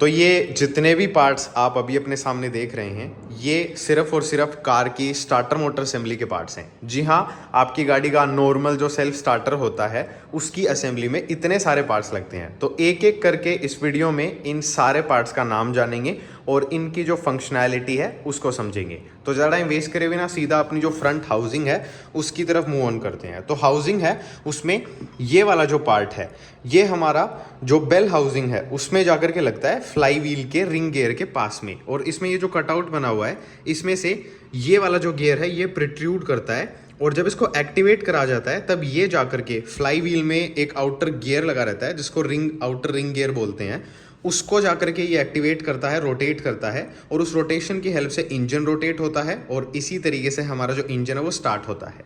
तो ये जितने भी पार्ट्स आप अभी अपने सामने देख रहे हैं, ये सिर्फ और सिर्फ कार की स्टार्टर मोटर असेंबली के पार्ट्स हैं। जी हाँ, आपकी गाड़ी का नॉर्मल जो सेल्फ स्टार्टर होता है उसकी असेंबली में इतने सारे पार्ट्स लगते हैं। तो एक एक करके इस वीडियो में इन सारे पार्ट्स का नाम जानेंगे और इनकी जो फंक्शनैलिटी है उसको समझेंगे। तो ज़्यादा टाइम वेस्ट करे बिना सीधा अपनी जो फ्रंट हाउसिंग है उसकी तरफ मूव ऑन करते हैं। तो हाउसिंग है, उसमें ये वाला जो पार्ट है ये हमारा जो बेल हाउसिंग है उसमें जाकर के लगता है फ्लाई व्हील के रिंग गियर के पास में। और इसमें ये जो कटआउट बना हुआ है इसमें से ये वाला जो गियर है ये प्रिट्रूड करता है और जब इसको एक्टिवेट करा जाता है तब ये जाकर के फ्लाई व्हील में एक आउटर गियर लगा रहता है जिसको आउटर रिंग गियर बोलते हैं। उसको जाकर के ये एक्टिवेट करता है, रोटेट करता है और उस रोटेशन की हेल्प से इंजन रोटेट होता है और इसी तरीके से हमारा जो इंजन है वो स्टार्ट होता है।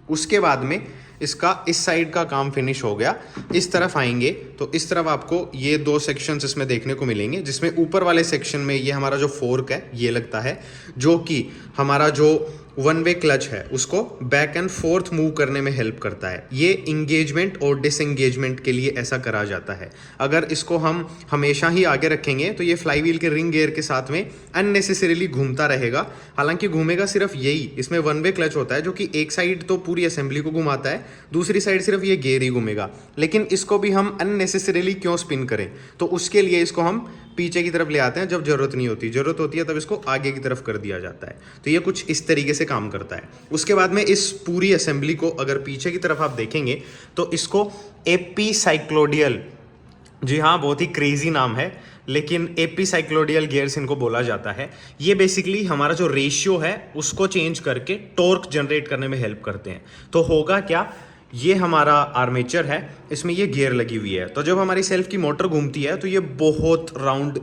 उसके बाद में इसका इस साइड का काम फिनिश हो गया। इस तरफ आएंगे तो इस तरफ आपको ये दो सेक्शंस इसमें देखने को मिलेंगे, जिसमें ऊपर वाले सेक्शन में ये हमारा जो फोर्क है ये लगता है, जो कि हमारा जो वन वे क्लच है उसको बैक एंड फोर्थ मूव करने में हेल्प करता है। ये इंगेजमेंट और डिसएंगेजमेंट के लिए ऐसा करा जाता है। अगर इसको हम हमेशा ही आगे रखेंगे तो ये फ्लाई व्हील के रिंग गियर के साथ में अननेसेसरीली घूमता रहेगा। हालांकि घूमेगा सिर्फ यही, इसमें वन वे क्लच होता है जो कि एक साइड तो पूरी असेंबली को घुमाता है, दूसरी साइड सिर्फ ये गियर ही घूमेगा। लेकिन इसको भी हम अननेसेसरीली क्यों स्पिन करें, तो उसके लिए इसको हम पीछे की तरफ ले आते हैं। जब जरूरत नहीं होती, जरूरत होती है तब इसको आगे की तरफ कर दिया जाता है। तो ये कुछ इस तरीके से काम करता है। उसके बाद में इस पूरी असेंबली को अगर पीछे की तरफ आप देखेंगे तो इसको एपीसाइक्लोडियल, जी हाँ बहुत ही क्रेजी नाम है, लेकिन एपीसाइक्लोडियल गियर्स इनको बोला जाता है। ये बेसिकली हमारा जो रेशियो है उसको चेंज करके टॉर्क जनरेट करने में हेल्प करते हैं। तो होगा क्या, ये हमारा आर्मेचर है, इसमें ये गियर लगी हुई है। तो जब हमारी सेल्फ की मोटर घूमती है तो ये बहुत राउंड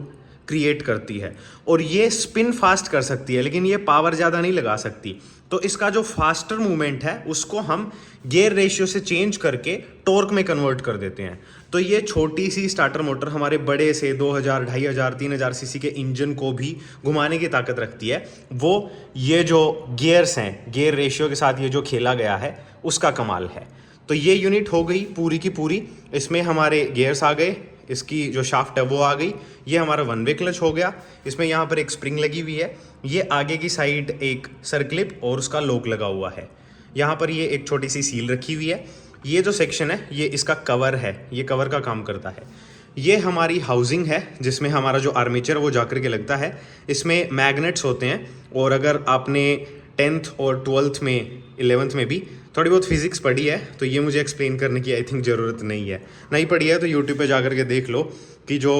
क्रिएट करती है और ये स्पिन फास्ट कर सकती है, लेकिन ये पावर ज़्यादा नहीं लगा सकती। तो इसका जो फास्टर मूवमेंट है उसको हम गियर रेशियो से चेंज करके टॉर्क में कन्वर्ट कर देते हैं। तो ये छोटी सी स्टार्टर मोटर हमारे बड़े से 2000, 2500, 3000 सीसी के इंजन को भी घुमाने की ताकत रखती है। वो ये जो गियर्स हैं, गियर रेशियो के साथ ये जो खेला गया है उसका कमाल है। तो ये यूनिट हो गई पूरी की पूरी। इसमें हमारे गियर्स आ गए, इसकी जो शाफ्ट है वो आ गई, ये हमारा वन वे क्लच हो गया। इसमें यहाँ पर एक स्प्रिंग लगी हुई है, ये आगे की साइड एक सर्क्लिप और उसका लॉक लगा हुआ है। यहाँ पर ये एक छोटी सी सील रखी हुई है। ये जो सेक्शन है ये इसका कवर है, ये कवर का काम करता है। ये हमारी हाउसिंग है जिसमें हमारा जो आर्मेचर है वो जाकर के लगता है। इसमें मैग्नेट्स होते हैं और अगर आपने 10th और 12th में 11th में भी थोड़ी बहुत फिजिक्स पढ़ी है तो ये मुझे एक्सप्लेन करने की आई थिंक ज़रूरत नहीं है। नहीं पढ़ी है तो यूट्यूब पे जाकर के देख लो कि जो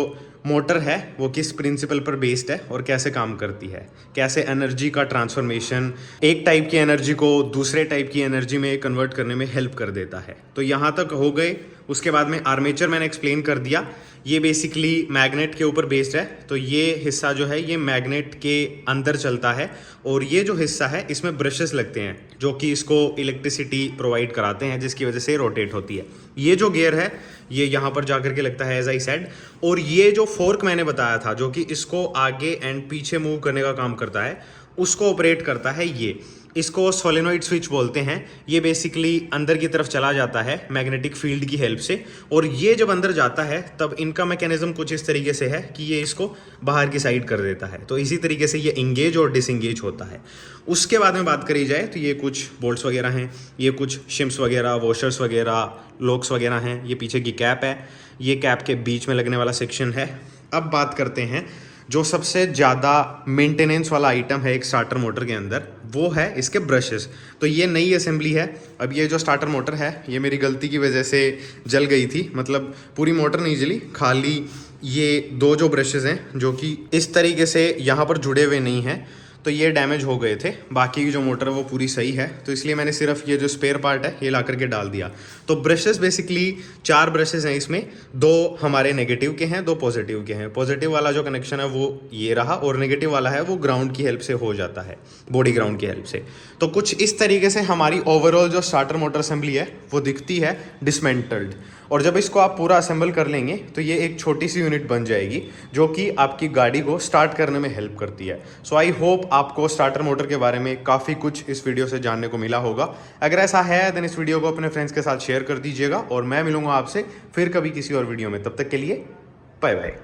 मोटर है वो किस प्रिंसिपल पर बेस्ड है और कैसे काम करती है, कैसे एनर्जी का ट्रांसफॉर्मेशन एक टाइप की एनर्जी को दूसरे टाइप की एनर्जी में कन्वर्ट करने में हेल्प कर देता है। तो यहाँ तक हो गए। उसके बाद में आर्मेचर मैंने एक्सप्लेन कर दिया, ये बेसिकली मैग्नेट के ऊपर बेस्ड है। तो ये हिस्सा जो है ये मैग्नेट के अंदर चलता है और ये जो हिस्सा है इसमें ब्रशेस लगते हैं जो कि इसको इलेक्ट्रिसिटी प्रोवाइड कराते हैं, जिसकी वजह से रोटेट होती है। ये जो गियर है ये यहाँ पर जाकर के लगता है एज आई सेड। और ये जो फोर्क मैंने बताया था जो कि इसको आगे एंड पीछे मूव करने का काम करता है, उसको ऑपरेट करता है ये। इसको सोलेनोइड स्विच बोलते हैं। ये बेसिकली अंदर की तरफ चला जाता है मैग्नेटिक फील्ड की हेल्प से, और ये जब अंदर जाता है तब इनका मैकेनिज्म कुछ इस तरीके से है कि ये इसको बाहर की साइड कर देता है। तो इसी तरीके से ये इंगेज और डिसएंगेज होता है। उसके बाद में बात करी जाए तो ये कुछ बोल्ट्स वगैरह हैं, ये कुछ शिम्स वगैरह, वॉशर्स वगैरह, लॉक्स वगैरह हैं। ये पीछे की कैप है, ये कैप के बीच में लगने वाला सेक्शन है। अब बात करते हैं जो सबसे ज़्यादा मेंटेनेंस वाला आइटम है एक स्टार्टर मोटर के अंदर, वो है इसके ब्रशेस। तो ये नई असेंबली है। अब ये जो स्टार्टर मोटर है ये मेरी गलती की वजह से जल गई थी, मतलब पूरी मोटर नहीं जली, खाली ये दो जो ब्रशेस हैं जो कि इस तरीके से यहाँ पर जुड़े हुए नहीं हैं, तो ये डैमेज हो गए थे। बाकी की जो मोटर है वो पूरी सही है, तो इसलिए मैंने सिर्फ ये जो स्पेयर पार्ट है ये ला करके डाल दिया। तो ब्रशेस बेसिकली 4 ब्रशेस हैं इसमें, 2 हमारे नेगेटिव के हैं, 2 पॉजिटिव के हैं। पॉजिटिव वाला जो कनेक्शन है वो ये रहा और नेगेटिव वाला है वो ग्राउंड की हेल्प से हो जाता है, बॉडी ग्राउंड की हेल्प से। तो कुछ इस तरीके से हमारी ओवरऑल जो स्टार्टर मोटर असेंबली है वो दिखती है डिसमेंटल्ड। और जब इसको आप पूरा असेंबल कर लेंगे तो ये एक छोटी सी यूनिट बन जाएगी जो कि आपकी गाड़ी को स्टार्ट करने में हेल्प करती है। सो आई होप आपको स्टार्टर मोटर के बारे में काफ़ी कुछ इस वीडियो से जानने को मिला होगा। अगर ऐसा है देन इस वीडियो को अपने फ्रेंड्स के साथ शेयर कर दीजिएगा और मैं मिलूंगा आपसे फिर कभी किसी और वीडियो में। तब तक के लिए बाय बाय।